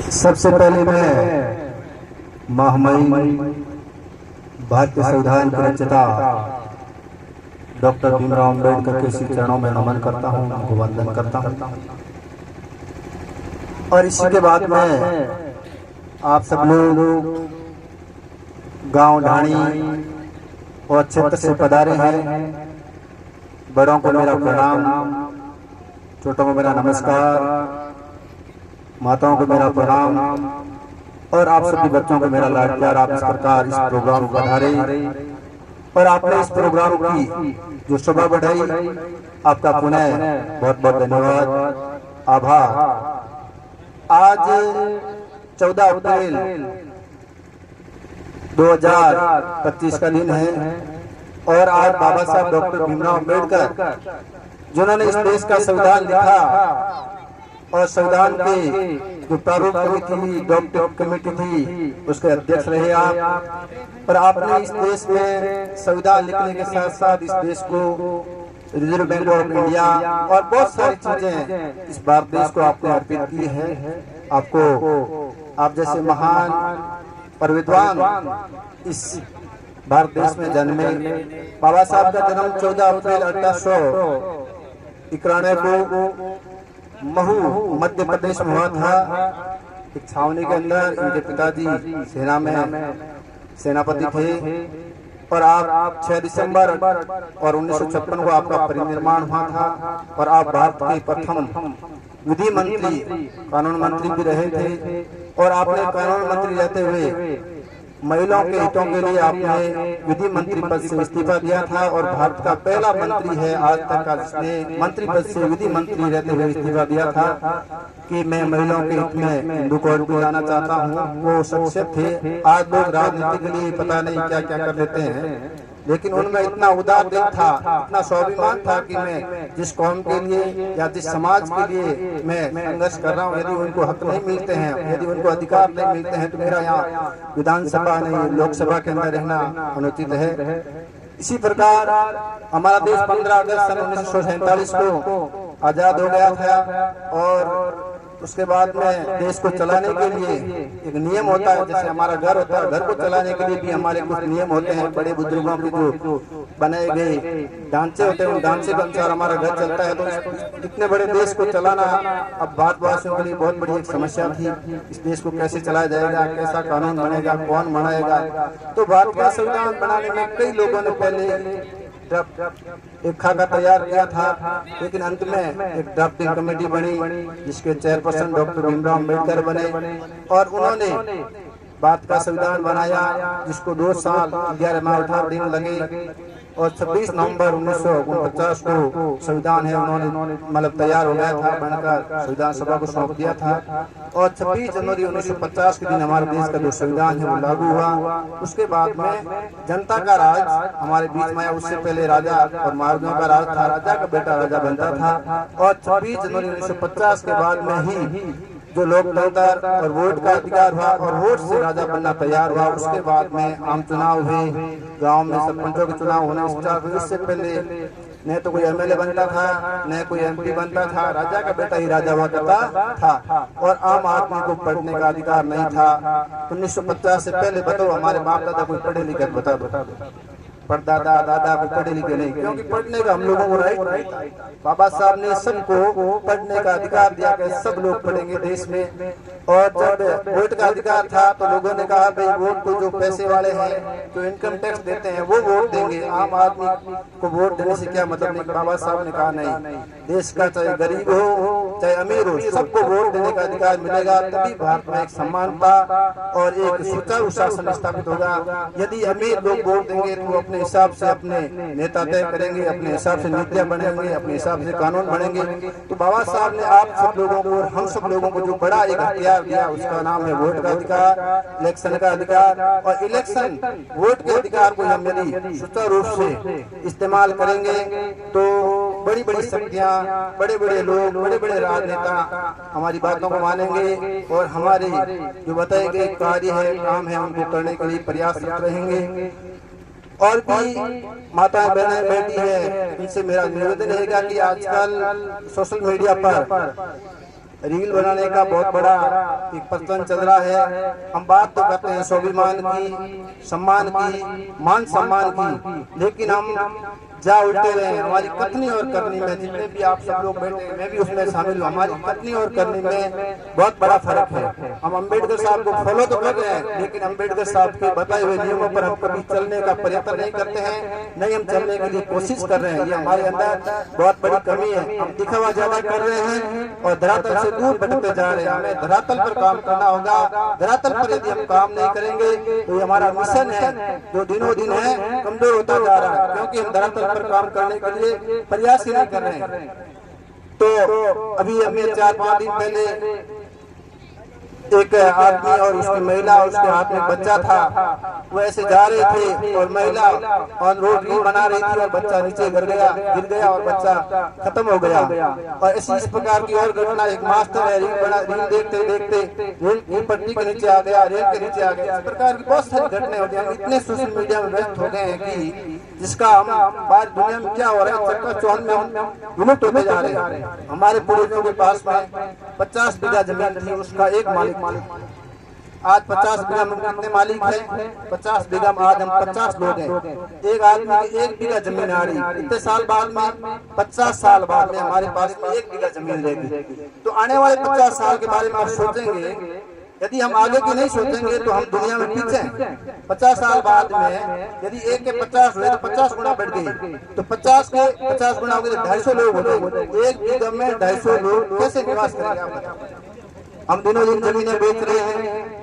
सबसे पहले मैं महामहिम भारतीय संविधान के रचयिता डॉक्टर भीमराव अम्बेडकर के श्री चरणों में नमन करता हूँ, उनको वंदन करता हूँ। और इसी के बाद में आप सब लोग गांव ढाणी और क्षेत्र से पधारे हैं। बड़ों को मेरा प्रणाम, छोटों को मेरा नमस्कार, माताओं को मेरा प्रणाम और आप सभी बच्चों को मेरा लाड प्यार। आप इस प्रकार इस प्रोग्राम को पधारे और आपने इस प्रोग्राम की जो शोभा बढ़ाई, आपका पुनः बहुत बहुत धन्यवाद, आभार। आज 14 अप्रैल 2025 का दिन है और आज बाबा साहब डॉक्टर भीमराव अम्बेडकर, जिन्होंने इस देश का संविधान लिखा और संविधान के जो प्रारूप कमेटी ड्राफ्ट कमेटी थी उसके अध्यक्ष रहे आप। और आपने इस देश में संविधान लिखने के साथ साथ इस देश को रिजर्व बैंक ऑफ इंडिया और बहुत सारी चीजें इस भारत देश को आपने अर्पित की है। आपको आप जैसे महान और विद्वान इस भारत देश में जन्मे। बाबा साहब का जन्म 14 अप्रैल 1891 को महू मध्य प्रदेश में हुआ था। एक छावनी के अंदर इनके पिताजी सेना में सेनापति थे और आप 6 दिसंबर और 1956 को आपका परिनिर्माण हुआ था और आप भारत के प्रथम विधि मंत्री, कानून मंत्री भी रहे थे। और आपने कानून मंत्री रहते हुए महिलाओं के हितों के लिए आपने विधि मंत्री पद से इस्तीफा दिया था और भारत का पहला मंत्री है आज तक का जिसने मंत्री पद से विधि मंत्री रहते हुए इस्तीफा दिया था कि मैं महिलाओं के हित में हिंदू कोड को जाना चाहता हूँ। वो शख्सियत थे। आज लोग राजनीति के लिए पता नहीं क्या क्या कर लेते हैं, लेकिन उनमें इतना उदार दिल था, इतना स्वाभिमान था कि मैं जिस कौम के लिए या जिस समाज के लिए मैं संघर्ष कर रहा हूँ, यदि उनको हक नहीं मिलते हैं, यदि उनको अधिकार नहीं मिलते हैं तो मेरा यहाँ विधानसभा नहीं लोकसभा के अंदर रहना अनुचित है। इसी प्रकार हमारा देश 15 अगस्त सन 1947 को आजाद हो गया था और उसके बाद में देश को चलाने के लिए एक नियम होता है, जैसे हमारा घर होता है, घर को चलाने के लिए भी हमारे कुछ नियम होते हैं। बड़े बुजुर्गों के जो बनाए गए ढांचे होते हैं, उन ढांचे के अनुसार हमारा घर चलता है। तो इतने बड़े देश को चलाना अब भारतवासियों के लिए बहुत बड़ी एक समस्या थी। इस देश को कैसे चलाया जाएगा, कैसा कानून बनेगा, कौन बनाएगा। तो भारत का संविधान बनाने में कई लोगों ने पहले एक खाका तैयार किया था, लेकिन अंत में एक ड्राफ्टिंग कमेटी बनी जिसके चेयरपर्सन डॉक्टर भीमराव अम्बेडकर बने और उन्होंने भारत का संविधान बनाया, जिसको 2 साल 11 माह 18 दिन लगे और 26 नवंबर 1949 को संविधान है उन्होंने मतलब तैयार हो गया था, बनकर संविधान सभा को सौंप दिया था। और 26 जनवरी 1950 के दिन हमारे देश का जो संविधान है वो लागू हुआ। उसके बाद में जनता का राज हमारे बीच में आया। उससे पहले राजा और महाराजाओं का राज था, राजा का बेटा राजा बनता था। और 26 जनवरी 1950 के बाद में ही जो लोकतंत्र और वोट का अधिकार हुआ और वोट से राजा बनना तैयार हुआ। उसके बाद में आम चुनाव हुए, गांव में सरपंचों के चुनाव होने स्टार्ट हुए। इससे पहले न तो कोई एमएलए बनता था, न कोई एमपी बनता था, राजा का बेटा ही राजा हुआ करता था और आम आदमी को पढ़ने का अधिकार नहीं था। 1950 से पहले बताओ हमारे बाप दादा कोई पढ़े लिखे बता दो, परदादा दादा को पढ़े लिखे नहीं, क्योंकि पढ़ने का हम लोगों को राइट नहीं था। बाबा साहब ने सबको पढ़ने का अधिकार दिया कि सब लोग पढ़ेंगे देश में। और जब वोट का अधिकार था तो लोगों ने कहा भाई वोट को जो पैसे वाले हैं, जो इनकम टैक्स देते हैं वो वोट देंगे, आम आदमी को वोट देने से क्या मतलब नहीं। बाबा साहब ने कहा नहीं, देश का चाहे गरीब हो चाहे अमीर हो सबको वोट देने का अधिकार मिलेगा, तभी भारत में एक समानता और एक सुचारू शासन स्थापित होगा। यदि अमीर लोग वोट देंगे तो अपने हिसाब से अपने नेता तय करेंगे, अपने हिसाब से नीतियां बनेंगे, अपने हिसाब से कानून बनेंगे। तो बाबा साहब ने आप सब लोगों को और हम सब लोगों को जो बड़ा एक हथियार दिया उसका नाम है वोट का अधिकार, इलेक्शन का अधिकार। और इलेक्शन वोट के अधिकार को हम यदि सुचारू रूप से इस्तेमाल करेंगे तो बड़ी बड़ी शक्तियां, बड़े बड़े लोग, बड़े बड़े राजनेता हमारी बातों को मानेंगे और हमारे जो बताए गए कार्य है, काम है, उनको करने के लिए प्रयासरत रहेंगे। और भी माताएं बहनें बैठी है, इनसे मेरा निवेदन रहेगा कि आजकल सोशल मीडिया पर रील बनाने का बहुत बड़ा एक प्रचलन चल रहा है। हम बात तो करते हैं स्वाभिमान की, सम्मान की, मान सम्मान की, लेकिन हम जा उल्टे रहे हैं। हमारी कथनी और करनी में, जितने भी आप सब लोग बैठे हैं, मैं भी उसमें शामिल हूँ, हमारी कथनी और करनी में बहुत बड़ा फर्क है। हम अम्बेडकर साहब को फॉलो तो कर रहे हैं, लेकिन अम्बेडकर साहब के बताए हुए नियमों पर हम कभी चलने का प्रयत्न नहीं करते हैं, नहीं हम चलने के लिए कोशिश कर रहे हैं। ये हमारे अंदर बहुत बड़ी कमी है। हम दिखावा ज्यादा कर रहे हैं और धरातल से दूर भटकते जा रहे हैं। हमें धरातल पर काम करना होगा। धरातल पर यदि हम काम नहीं करेंगे तो ये हमारा मिशन है जो दिनों दिन है कमजोर होता जा रहा है, क्योंकि हम धरातल पर काम करने के लिए प्रयास ही नहीं कर रहे हैं। तो अभी हमें 4-5 दिन पहले एक आदमी और उसकी महिला, उसके हाथ में बच्चा था, वो ऐसे जा रहे थे और महिला ऑन रोड रील बना रही थी और बच्चा नीचे गिर गया और बच्चा खत्म हो गया। और इस प्रकार की और घटना, एक मास्टर है रील देखते देखते रेल की पट्टी के नीचे आ गया, रेल के नीचे आ गया। इस प्रकार की बहुत सारी घटनाएं होती हैं। हम इतने सोशल मीडिया में व्यस्त हो गए हैं कि जिसका हम बाहर दुनिया में क्या हो रहा है चक्का चौंध में हम विलुप्त होते जा रहे हैं। हमारे पूर्वजों के पास में 50 बीघा जमीन थी, उसका एक मालिक। आज 50 बीघा में कितने मालिक हैं? 50 बीघा में आज हम 50 लोग हैं। एक आदमी की 1 बीघा जमीन आ रही, इतने साल बाद में 50 साल बाद में हमारे पास में 1 बीघा जमीन रहेगी। तो आने वाले 50 साल के बारे में आप सोचेंगे, यदि हम आगे की नहीं सोचेंगे तो हम दुनिया में पीछे हैं। 50 साल बाद में यदि 1 के 50 हुए तो 50 गुना बढ़ गई, तो 50 के 50 गुना हो गए तो 250 लोग हो जाएंगे। 1 बीघा में 250 लोग कैसे निवास करेंगे आप बताओ? हम दिनों दिन जमीनें बेच रहे हैं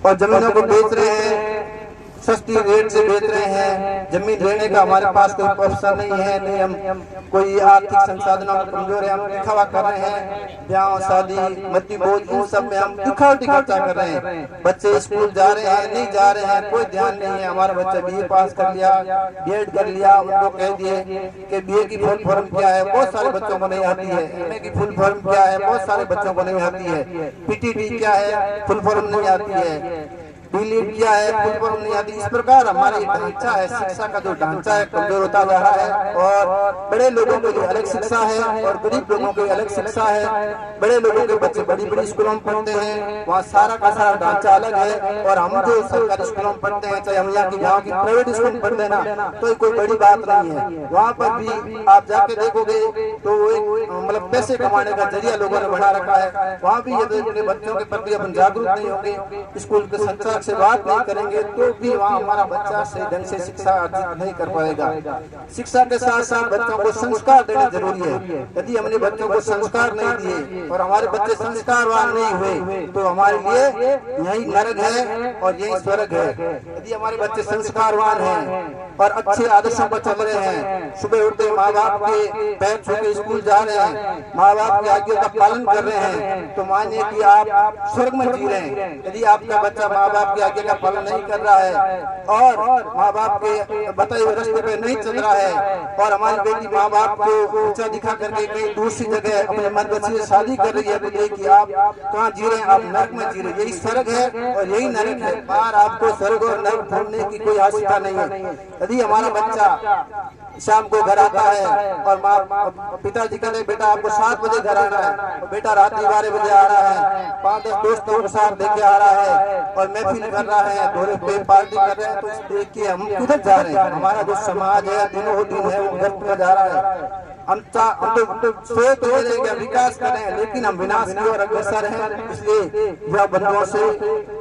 और जमीनों को बेच रहे हैं, सस्ती रेट से बेच रहे हैं। जमीन लेने का हमारे पास कोई ऑप्शन नहीं है, नहीं हम कोई आर्थिक संसाधनों में कमजोर है। हम दिखावा कर रहे हैं, ब्याह शादी मत्ती बोझ इन सब में हम दिखावटी खर्चा कर रहे हैं। बच्चे स्कूल जा रहे हैं, नहीं जा रहे हैं, कोई ध्यान नहीं है। हमारा बच्चा BA पास कर लिया, B.Ed कर लिया, उनको कह दिए कि BA की फुल फॉर्म क्या है, बहुत सारे बच्चों को नहीं आती है। MA की फुल फॉर्म क्या है, बहुत सारे बच्चों को नहीं आती है। PTD क्या है, फुल फॉर्म नहीं आती है। D.Litt क्या है, फुल फॉर्म नहीं आती। इस प्रकार हमारा ये ढांचा है, शिक्षा का जो ढांचा है कमजोर होता जा रहा है। और बड़े लोगों के लिए अलग शिक्षा है और गरीब लोगों के लिए अलग शिक्षा है। बड़े लोगों के बच्चे बड़ी बड़ी स्कूलों में पढ़ते हैं, वहाँ सारा का सारा ढांचा अलग है। और हम जो सरकारी स्कूलों में पढ़ते हैं, चाहे हम यहाँ की गाँव की प्राइवेट स्कूल में पढ़ते हैं ना, तो कोई बड़ी बात नहीं है। वहाँ पर भी आप जाके देखोगे तो एक मतलब पैसे कमाने का जरिया लोगों ने बना रखा है। वहाँ भी यदि अपने बच्चों के प्रति अपन जागरूक नहीं होंगे, स्कूल के संचालक से बात नहीं करेंगे, तो भी वहाँ हमारा बच्चा सही ढंग से शिक्षा अर्जित नहीं कर पाएगा। शिक्षा के साथ साथ बच्चों को संस्कार देना जरूरी है। यदि हमने बच्चों को संस्कार नहीं दिए और हमारे बच्चे संस्कारवान नहीं हुए तो हमारे लिए यही नरक है और यही स्वर्ग है। यदि हमारे बच्चे संस्कारवान हैं और अच्छे आदर्शों पर चल रहे हैं, सुबह उठते माँ बाप के पैर छू के स्कूल जा रहे हैं, माँ बाप की आज्ञा का पालन कर रहे हैं, तो मानिए कि आप स्वर्ग में जी रहे हैं। यदि आपका बच्चा माँ बाप की आज्ञा का पालन नहीं कर रहा है और माँ बाप के बताए हुए रास्ते पे नहीं चल रहा है और हमारी बेटी माँ बाप को ऊंचा दिखा करके कहीं दूसरी जगह अपने मनपसंद से शादी कर रही है, तो देखिए आप कहाँ जी रहे हैं, आप नरक में जी रहे हैं। यही स्वर्ग है और यही नरक है। बाहर आपको स्वर्ग और नरक ढूंढने की कोई आवश्यकता नहीं है। यदि हमारा बच्चा शाम को घर आता है और माँ पिताजी कहते हैं बेटा आपको 7 बजे घर आना है, तो बेटा रात 12 बजे आ रहा है, 5-10 दोस्तों के साथ देखे आ रहा है और महफिल कर रहा है, थोड़े पे पार्टी कर रहे हैं, तो इस देख के हम किधर जा रहे हैं? हमारा जो समाज है दिनों दिन है वो गर्त में जा रहा है। हम तो सोच तो रहे हैं विकास कर रहे हैं, लेकिन हम विनाश की ओर अग्रसर हैं। इसलिए युवा बंधुओं से,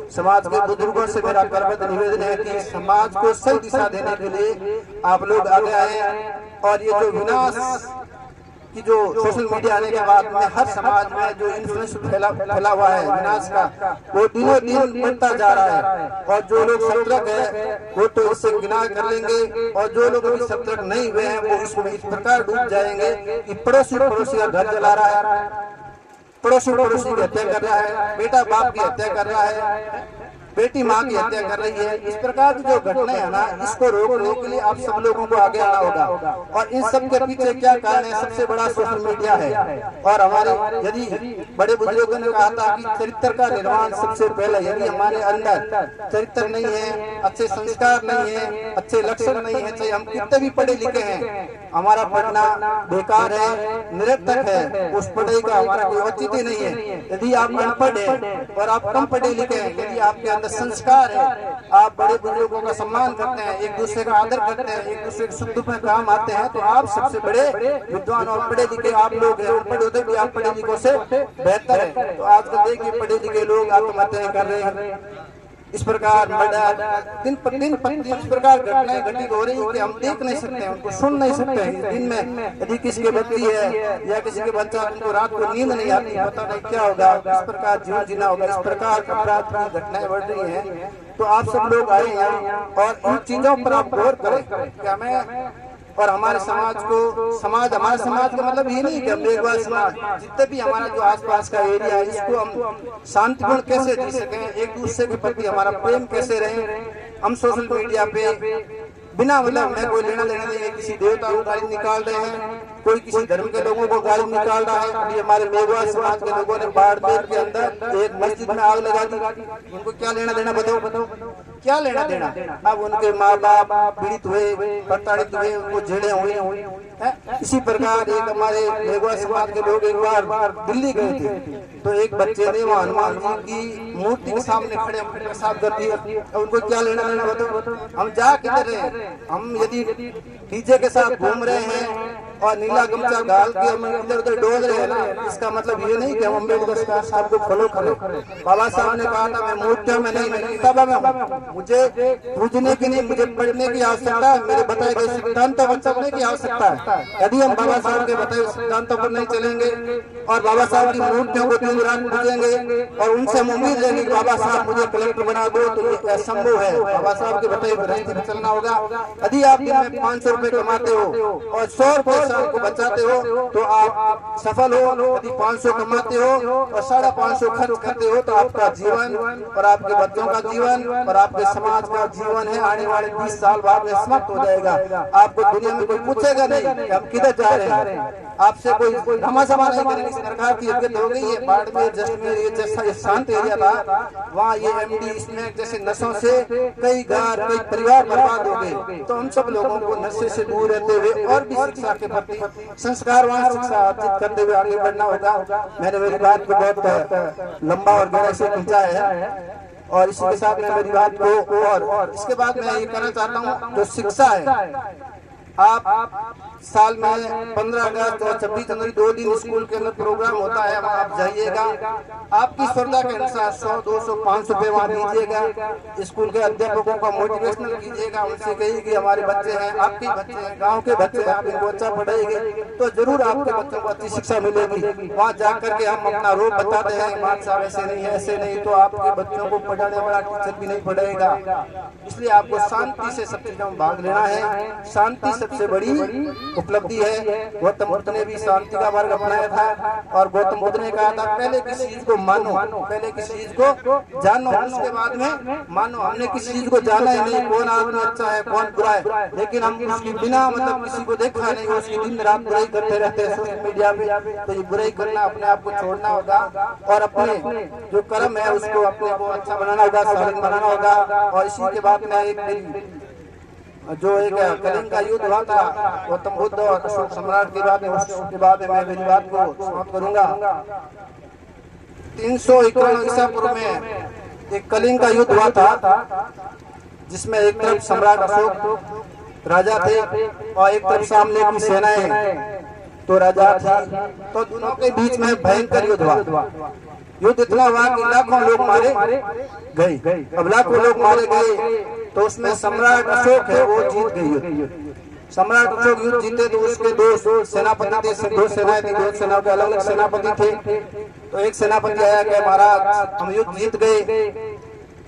समाज के बुजुर्गों से मेरा करबद्ध निवेदन है कि समाज को सही दिशा देने के लिए आप लोग आगे आए और ये जो विनाश कि जो सोशल मीडिया आने के बाद में हर समाज में जो इन्फ्लुएंस फैला हुआ है विनाश का, वो दिनों दिन बढ़ता जा रहा है। और जो लोग सतर्क है वो तो इससे किनारा कर लेंगे और जो लोग अभी सतर्क नहीं हुए हैं वो इसमें इस प्रकार डूब जाएंगे कि पड़ोसी का घर जला रहा है, पड़ोसी की हत्या कर रहा है, बेटा बाप की हत्या कर रहा है। बेटी माँ की हत्या कर रही है। इस प्रकार की जो घटनाएं है ना, इसको रोकने के लिए आप सब लोगों को आगे आना होगा। और इन सब के पीछे क्या कारण है? सबसे बड़ा सोशल मीडिया है। और हमारे यदि बड़े बुजुर्गों ने कहा था कि चरित्र का निर्माण सबसे पहले, यदि हमारे अंदर चरित्र नहीं है, अच्छे संस्कार नहीं है, अच्छे लक्षण नहीं है, चाहे हम कितने भी पढ़े लिखे हैं, हमारा पढ़ना बेकार है, निरर्थक है, उस पढ़ाई का हमारा कोई औचित्य नहीं है। यदि आप अनपढ़ हैं और आप कम पढ़े लिखे हैं, यदि आपके अंदर संस्कार है, आप बड़े बुजुर्गों का सम्मान करते हैं, एक दूसरे का आदर करते हैं, एक दूसरे के सुख दुख में काम आते हैं, तो आप सबसे बड़े विद्वान और पढ़े लिखे आप लोग हैं। अनपढ़ होते भी आप पढ़े लिखों से बेहतर है। तो आजकल देखिए पढ़े लिखे लोग आत्महत्या कर रहे हैं। इस प्रकार मर्डर दिन पर दिन इस प्रकार घटनाएं घटित हो रही है कि हम देख नहीं सकते हैं, उनको सुन नहीं सकते हैं। दिन में यदि किसी के बच्ची है या किसी के बच्चा, उनको रात को नींद नहीं आती, पता नहीं क्या होगा, किस प्रकार जीवन जीना होगा। इस प्रकार अपराध की घटनाएं बढ़ रही हैं। तो आप सब लोग आए हैं और इन चीजों पर आप गौर करें कि हमें और हमारे समाज को, हमारे समाज का मतलब ये नहीं कि हम मेघवाल समाज, जितने भी हमारा जो आसपास का एरिया है, इसको हम शांतिपूर्ण कैसे जी सकें, एक दूसरे के प्रति हमारा प्रेम कैसे रहे। हम सोशल मीडिया पे बिना मतलब मैं कोई लेना देना नहीं है, किसी देवता को गाली निकाल रहे हैं, कोई किसी धर्म के लोगों को गाली निकाल रहा है। अभी हमारे मेघवाल समाज के लोगों ने बाड़मेर के अंदर एक मस्जिद में आग लगा दी। उनको क्या लेना देना बताओ, क्या लेना देना? अब उनके माँ बाप पीड़ित हुए, प्रताड़ित हुए, उनको जेड़े हुए। इसी प्रकार एक हमारे मेघवाल समाज के लोग एक बार दिल्ली गए थे, तो एक बच्चे ने वहाँ हनुमान जी की मूर्ति के सामने खड़े होकर पेशाब कर दिया। उनको क्या लेना देना बताओ? हम जा किधर रहे हैं? हम यदि डीजे के साथ घूम रहे हैं और नीला गमछा डाल के हम इधर उधर डोल रहे हैं ना, इसका मतलब ये नहीं कि हम अम्बेडकर साहब को फॉलो करें। बाबा साहब ने कहा था, मैं मूर्तियों में नहीं, मैं किताबों में हूँ। मुझे पूजने की नहीं, मुझे पढ़ने की आवश्यकता है, मेरे बताए गए सिद्धांतों पर चलने की आवश्यकता है। यदि हम बाबा साहब के बताए सिद्धांतों पर नहीं चलेंगे और बाबा साहब की मूर्तियों को दिन रात पूजेंगे और उनसे हम उम्मीद लेंगे कि बाबा साहब मुझे कलेक्टर बना दो, तो ये असंभव है। बाबा साहब के बताए रास्ते पर चलना होगा। यदि आप दिन में 500 रुपए कमाते हो और 100 रुपए साल को बचाते हो तो आप सफल हो। यदि 500 कमाते हो और 550 खर्च करते हो तो आपका जीवन और आपके बच्चों का जीवन और आपके समाज का जीवन है आने वाले 20 साल बाद में समाप्त हो जाएगा। आपको दुनिया में कोई पूछेगा नहीं कि हम किधर जा रहे हैं, आपसे कोई घमासमा नहीं करेंगे। सरकार की हरकत हो गई है। बाड़मेर जैसलमेर ये जैसा शांत एरिया था, वहाँ ये MD स्मैक जैसे नशों से कई घर कई परिवार बर्बाद हो गए। तो हम सब लोगों को नशे से दूर रहते हुए और भी शिक्षा के प्रति संस्कारवान शिक्षा अर्जित करते हुए आगे बढ़ना होगा। मैंने मेरी बात को बहुत लंबा और गहराई से खींचा है और इसी के साथ मैं मेरी बात को और इसके बाद मैं ये कहना चाहता हूँ, जो शिक्षा है, आप साल में 15 अगस्त और 26 जनवरी 2 दिन स्कूल के अंदर प्रोग्राम होता है, वहाँ आप जाइएगा। आपकी श्रद्धा के अनुसार 100, 200, 500 रुपए वहाँ दीजिएगा। स्कूल के अध्यापकों का मोटिवेशनल कीजिएगा, उनसे कहिए कि हमारे बच्चे हैं, आपके बच्चे हैं, गांव के बच्चे हैं, आप इनको अच्छा पढ़ाएंगे तो जरूर आपके बच्चों को अच्छी शिक्षा मिलेगी। वहाँ जा करके हम अपना रोग बताते हैं, माँ साहब ऐसे नहीं है, ऐसे नहीं, तो आपके बच्चों को पढ़ाने वाला टीचर भी नहीं पढ़ाएगा। इसलिए आपको शांति से सब चीजों में भाग लेना है। शांति सबसे बड़ी उपलब्धि है। गौतम बुद्ध ने भी शांति का मार्ग अपनाया था और गौतम बुद्ध ने कहा था, पहले किसी चीज को मानो, पहले किसी चीज को जानो, उसके बाद में मानो। हमने किसी चीज को जाना ही नहीं, कौन आदमी अच्छा है कौन बुरा है, लेकिन हम उसकी बिना मतलब किसी को देखा नहीं, उसकी दिन रात बुराई करते रहते हैं सोशल मीडिया पे। तो ये बुराई करना, अपने आप को छोड़ना होगा और अपने जो कर्म है उसको अपने को अच्छा बनाना होगा, शालीन बनाना होगा। और इसी के बाद में एक जो एक कलिंग का युद्ध हुआ था गौतम बुद्ध और अशोक सम्राट के बाद में, उसके बाद में मैं मेरी बात को समाप्त करूंगा। 351 ईसा पूर्व में एक कलिंग का युद्ध हुआ था, जिसमें एक तरफ सम्राट अशोक राजा थे और एक तरफ सामने की सेनाएं तो राजा थी। तो दोनों के बीच में भयंकर युद्ध हुआ। युद्ध इतना हुआ कि लाखों लोग मारे गए। अब लाखों लोग मारे गए तो उसमें सम्राट अशोक है वो जीत गई। सम्राट अशोक युद्ध जीते तो उसके दो सेनापति थे, दो सेनाएं थी, दो सेनाओं के अलग अलग सेनापति थे। तो एक सेनापति आया कि महाराज हम युद्ध जीत गए,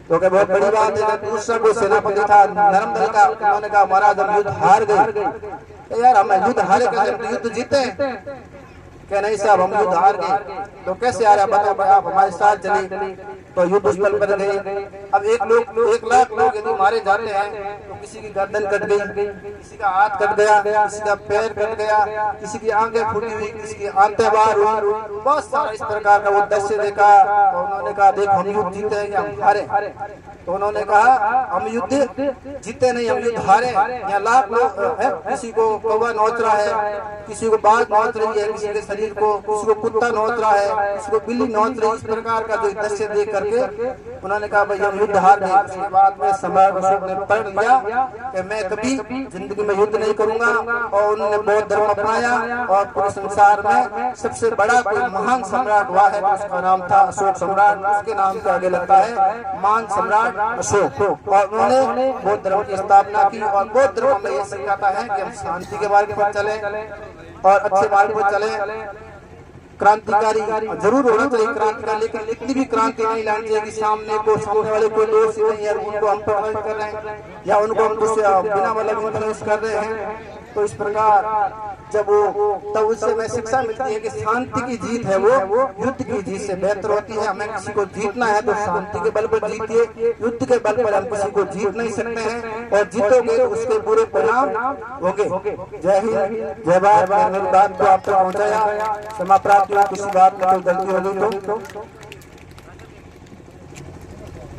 तो क्या बहुत बड़ी बात है। दूसरा कोई सेनापति था नरम दल का, उन्होंने कहा महाराज हम युद्ध हार गए। यार हम युद्ध हारे कैसे, युद्ध जीते? क्या नहीं साहब हम युद्ध हार गए। तो कैसे आ रहा बताओ, आप हमारे साथ चले। तो युद्ध स्थल पर गए। अब 1 लाख लोग यदि मारे जाते हैं तो किसी की गर्दन कट गई, किसी का हाथ कट गया, किसी का पैर कट गया, किसी की आंखें फूटी हुई, किसी की आंतें बाहर हुई, बहुत सारा इस प्रकार का वो दृश्य देखा। तो उन्होंने कहा देखो हम युद्ध जीते हैं या हम हारे। तो उन्होंने कहा हम युद्ध जीते नहीं, हम युद्ध हारे। यहाँ लाख लोग है, किसी को कौवा नोच रहा है, किसी को बाघ नोच रही है, किसी के शरीर को, किसी को कुत्ता नोच रहा है, किसी को बिल्ली नोच रही है। इस प्रकार का जो दृश्य देख करके उन्होंने कहा भाई हम युद्ध हार गए। उसके बाद में सम्राट अशोक ने प्रण लिया कि मैं कभी जिंदगी में युद्ध नहीं करूंगा, और उन्होंने बौद्ध धर्म अपनाया। और पूरे संसार में सबसे बड़ा कोई महान सम्राट हुआ है, उसका नाम था अशोक सम्राट। उसके नाम के आगे लगता है महान सम्राट अशोक। और उन्होंने बौद्ध धर्म की स्थापना की। और बौद्ध धर्म में यह सिखाता है कि हम शांति के मार्ग पर चले और अच्छे मार्ग पर चले। क्रांतिकारी जरूर होना चाहिए क्रांतिकारी, लेकिन इतनी भी क्रांति नहीं लानी चाहिए कि सामने वाले कोई दोष नहीं है, उनको हम प्रभावित कर रहे हैं या उनको हम बिना मतलब इन्फ्लुएंस कर रहे हैं। तो इस प्रकार जब वो तब उससे हमें शिक्षा मिलती है कि शांति की जीत है वो युद्ध की जीत से बेहतर होती है। हमें किसी को जीतना है तो शांति के बल पर जीतिए, युद्ध के बल पर हम किसी को जीत नहीं सकते हैं। और जीतोगे तो उसके बुरे परिणाम होंगे। जय हिंद, जय भारत। मेरी बात को आप तक पहुँचाया, क्षमा प्राप्त, किसी बात में कोई गलती हो गई तो